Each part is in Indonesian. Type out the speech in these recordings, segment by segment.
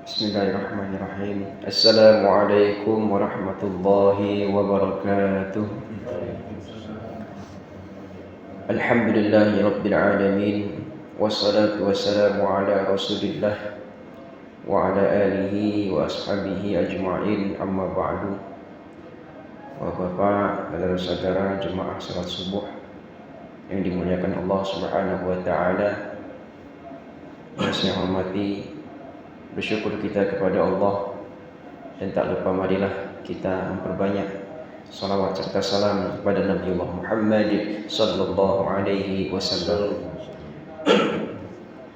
Bismillahirrahmanirrahim. Assalamualaikum warahmatullahi wabarakatuh. Alhamdulillahi rabbil alamin. Wassalatu wassalamu ala rasulillah wa ala alihi wa ashabihi ajma'in, amma ba'du. Bapak, saudara jemaah salat subuh yang dimuliakan Allah Subhanahu wa taala, yang saya hormati, bersyukur kita kepada Allah, dan tak lupa marilah kita memperbanyak salawat serta salam kepada Nabi Allah Muhammad sallallahu alaihi wasallam.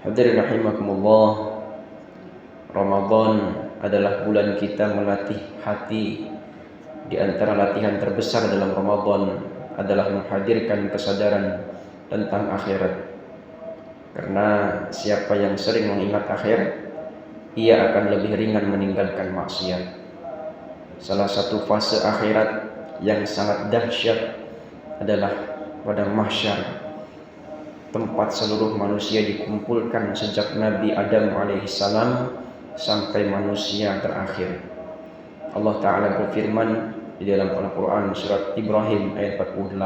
Hadirin rahimakumullah, Ramadan adalah bulan kita melatih hati. Di antara latihan terbesar dalam Ramadan adalah menghadirkan kesadaran tentang akhirat. Karena siapa yang sering mengingat akhirat, ia akan lebih ringan meninggalkan maksiat. Salah satu fase akhirat yang sangat dahsyat adalah pada mahsyar, tempat seluruh manusia dikumpulkan sejak Nabi Adam alaihissalam sampai manusia terakhir. Allah Ta'ala berfirman di dalam Al-Quran surat Ibrahim ayat 48,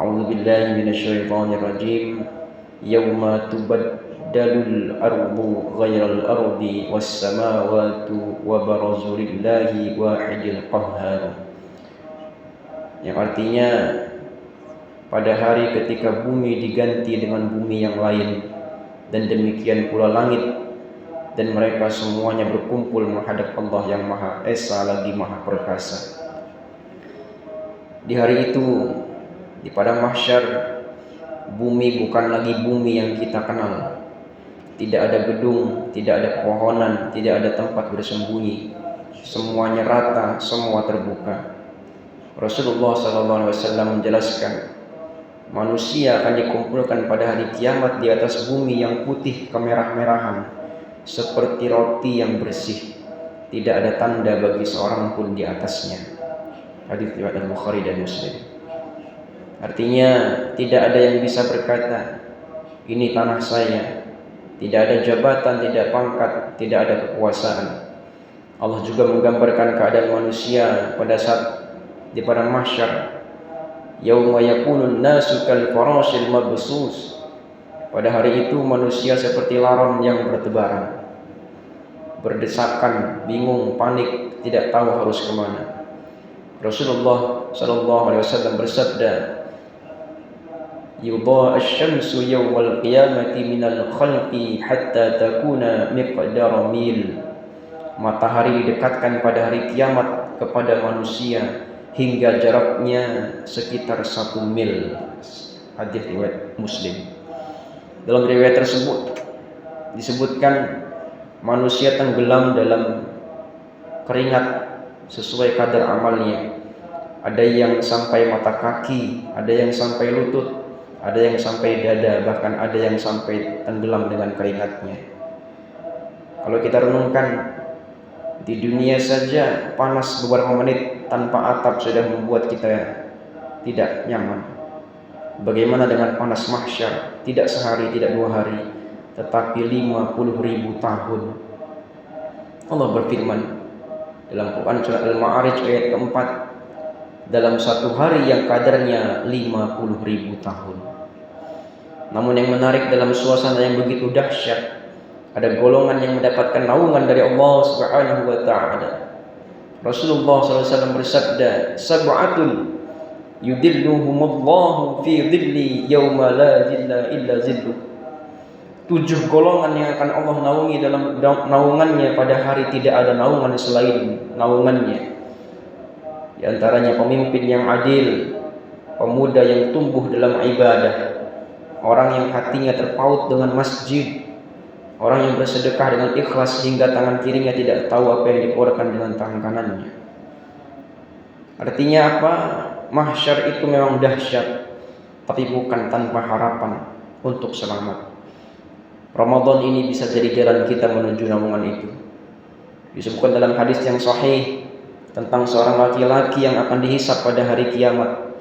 A'udzubillahi minasyaitonirrajim, Yawma tubaddalul ardu ghairal ardi was samawatu wa barazu lillahi wahidil qahhar. Yang artinya, pada hari ketika bumi diganti dengan bumi yang lain, dan demikian pula langit, dan mereka semuanya berkumpul menghadap Allah yang Maha Esa lagi Maha Perkasa. Di hari itu, di padang mahsyar, bumi bukan lagi bumi yang kita kenal. Tidak ada gedung, tidak ada pepohonan, tidak ada tempat bersembunyi. Semuanya rata, semua terbuka. Rasulullah SAW menjelaskan, manusia akan dikumpulkan pada hari kiamat di atas bumi yang putih kemerah-merahan, seperti roti yang bersih. Tidak ada tanda bagi seorang pun di atasnya. Hadits riwayat Al-Bukhari dan Muslim. Artinya, tidak ada yang bisa berkata, ini tanah saya. Tidak ada jabatan, tidak pangkat, tidak ada kekuasaan. Allah juga menggambarkan keadaan manusia pada saat di padang mahsyar. Yauma yakunun nasu kal farashil mabsus. Pada hari itu manusia seperti laron yang bertebaran, berdesakan, bingung, panik, tidak tahu harus kemana. Rasulullah SAW bersabda, Yudha asy-syamsu yawmal qiyamati minal khalqi hatta takuna miqdara mil. Matahari didekatkan pada hari kiamat kepada manusia hingga jaraknya sekitar 1 mil. Hadits riwayat Muslim. Dalam riwayat tersebut disebutkan manusia tenggelam dalam keringat sesuai kadar amalnya. Ada yang sampai mata kaki, ada yang sampai lutut, ada yang sampai dada, bahkan ada yang sampai tenggelam dengan keringatnya. Kalau kita renungkan, di dunia saja panas beberapa menit tanpa atap sudah membuat kita tidak nyaman. Bagaimana dengan panas mahsyar? Tidak sehari, tidak 2 hari, tetapi 50.000 tahun. Allah berfirman dalam Quran surat Al-Ma'arij ayat keempat, dalam 1 hari yang kadarnya 50.000 tahun. Namun yang menarik, dalam suasana yang begitu dahsyat, ada golongan yang mendapatkan naungan dari Allah Subhanahu wa ta'ala. Rasulullah SAW bersabda, Sab'atun yudilluhumullahu fi dhilli yawma la dhilla illa dhilluh. 7 golongan yang akan Allah naungi dalam naungannya pada hari tidak ada naungan selain naungannya. Di antaranya pemimpin yang adil, pemuda yang tumbuh dalam ibadah, orang yang hatinya terpaut dengan masjid, orang yang bersedekah dengan ikhlas hingga tangan kirinya tidak tahu apa yang dikeluarkan dengan tangan kanannya. Artinya apa? Mahsyar itu memang dahsyat, tapi bukan tanpa harapan untuk selamat. Ramadan ini bisa jadi jalan kita menuju naungan itu. Disebutkan dalam hadis yang sahih tentang seorang laki-laki yang akan dihisab pada hari kiamat.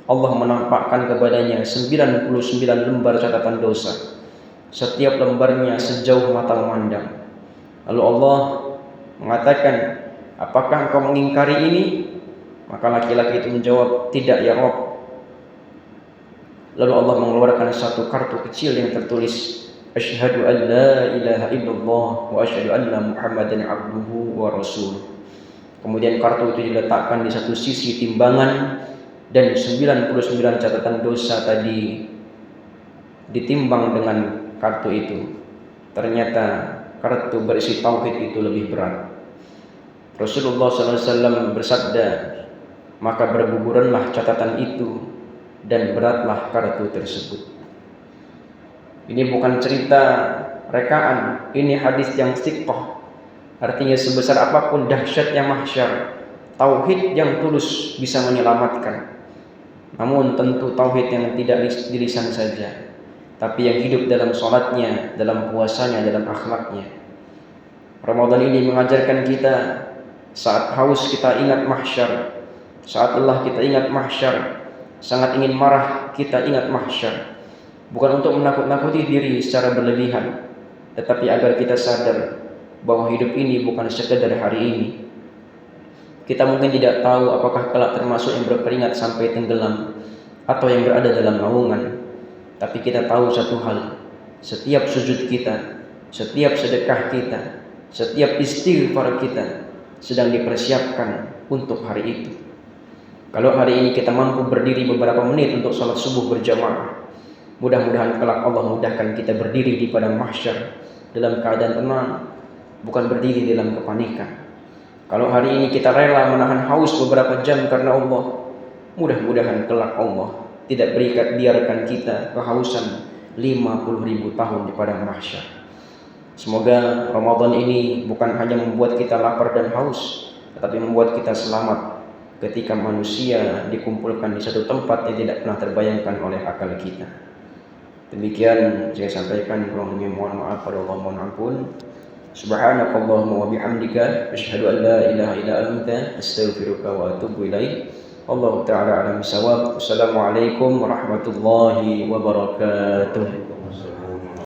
Allah menampakkan kepadanya 99 lembar catatan dosa. Setiap lembarnya sejauh mata memandang. Lalu Allah mengatakan, apakah engkau mengingkari ini? Maka laki-laki itu menjawab, tidak ya Rabb. Lalu Allah mengeluarkan satu kartu kecil yang tertulis, Asyhadu an la ilaha illallah wa asyhadu anna Muhammadan abduhu wa rasuluh. Kemudian kartu itu diletakkan di satu sisi timbangan, dan 99 catatan dosa tadi ditimbang dengan kartu itu. Ternyata kartu berisi tauhid itu lebih berat. Rasulullah SAW bersabda, maka berguguranlah catatan itu dan beratlah kartu tersebut. Ini bukan cerita rekaan, ini hadis yang siqah. Artinya sebesar apapun dahsyatnya mahsyar, tauhid yang tulus bisa menyelamatkan. Namun tentu tauhid yang tidak di lisan saja, tapi yang hidup dalam sholatnya, dalam puasanya, dalam akhlaknya. Ramadan ini mengajarkan kita, saat haus kita ingat mahsyar, saat lelah kita ingat mahsyar, sangat ingin marah kita ingat mahsyar. Bukan untuk menakut-nakuti diri secara berlebihan, tetapi agar kita sadar bahwa hidup ini bukan sekedar hari ini. Kita mungkin tidak tahu apakah kelak termasuk yang berkeringat sampai tenggelam atau yang berada dalam naungan. Tapi kita tahu satu hal, setiap sujud kita, setiap sedekah kita, setiap istighfar kita sedang dipersiapkan untuk hari itu. Kalau hari ini kita mampu berdiri beberapa menit untuk salat subuh berjamaah, mudah-mudahan kelak Allah mudahkan kita berdiri di padang mahsyar dalam keadaan tenang, bukan berdiri dalam kepanikan. Kalau hari ini kita rela menahan haus beberapa jam karena Allah, mudah-mudahan kelak Allah tidak biarkan kita kehausan 50.000 tahun di padang mahsyar. Semoga Ramadan ini bukan hanya membuat kita lapar dan haus, tetapi membuat kita selamat ketika manusia dikumpulkan di satu tempat yang tidak pernah terbayangkan oleh akal kita. Demikian saya sampaikan, kurang lebih mohon maaf pada Allah, mohon ampun. Subhanakallahumma wa bihamdika asyhadu an la ilaha illa anta astaghfiruka wa atubu ilaik. Wallahu ta'ala a'lam bissawab. Wassalamualaikum warahmatullahi wabarakatuh.